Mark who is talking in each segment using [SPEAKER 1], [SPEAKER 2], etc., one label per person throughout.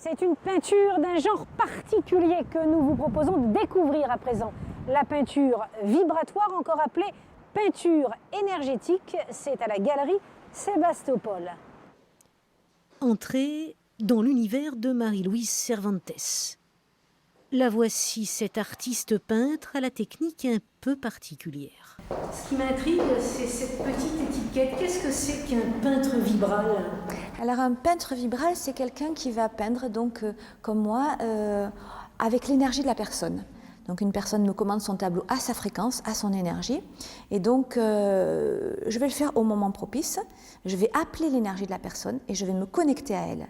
[SPEAKER 1] C'est une peinture d'un genre particulier que nous vous proposons de découvrir à présent. La peinture vibratoire, encore appelée peinture énergétique, c'est à la galerie Sébastopol.
[SPEAKER 2] Entrée dans l'univers de Marie-Louise Cervantes. La voici, cette artiste peintre à la technique un peu particulière. Ce qui m'intrigue, c'est cette petite étiquette. Qu'est-ce que c'est qu'un peintre vibral ?
[SPEAKER 3] Alors un peintre vibral, c'est quelqu'un qui va peindre, donc comme moi, avec l'énergie de la personne. Donc une personne me commande son tableau à sa fréquence, à son énergie. Et donc je vais le faire au moment propice. Je vais appeler l'énergie de la personne et je vais me connecter à elle.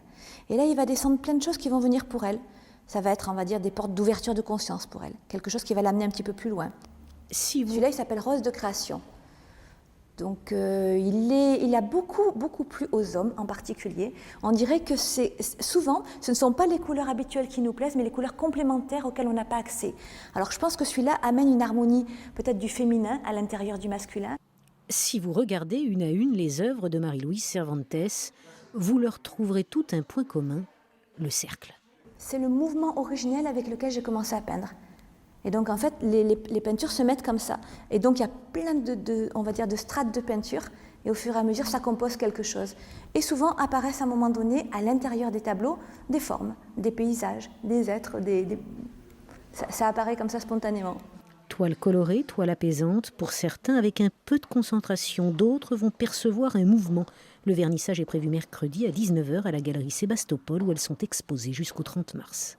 [SPEAKER 3] Et là, il va descendre plein de choses qui vont venir pour elle. Ça va être, on va dire, des portes d'ouverture de conscience pour elle. Quelque chose qui va l'amener un petit peu plus loin. Celui-là, il s'appelle Rose de création. Donc il a beaucoup plu aux hommes en particulier. On dirait que souvent, ce ne sont pas les couleurs habituelles qui nous plaisent, mais les couleurs complémentaires auxquelles on n'a pas accès. Alors je pense que celui-là amène une harmonie peut-être du féminin à l'intérieur du masculin.
[SPEAKER 2] Si vous regardez une à une les œuvres de Marie-Louise Cervantes, vous leur trouverez tout un point commun, le cercle.
[SPEAKER 3] C'est le mouvement originel avec lequel j'ai commencé à peindre. Et donc en fait, les peintures se mettent comme ça. Et donc il y a plein on va dire, de strates de peinture. Et au fur et à mesure, ça compose quelque chose. Et souvent apparaissent à un moment donné, à l'intérieur des tableaux, des formes, des paysages, des êtres. Ça apparaît comme ça spontanément.
[SPEAKER 2] Toile colorée, toile apaisante, pour certains avec un peu de concentration, d'autres vont percevoir un mouvement. Le vernissage est prévu mercredi à 19h à la galerie Sébastopol où elles sont exposées jusqu'au 30 mars.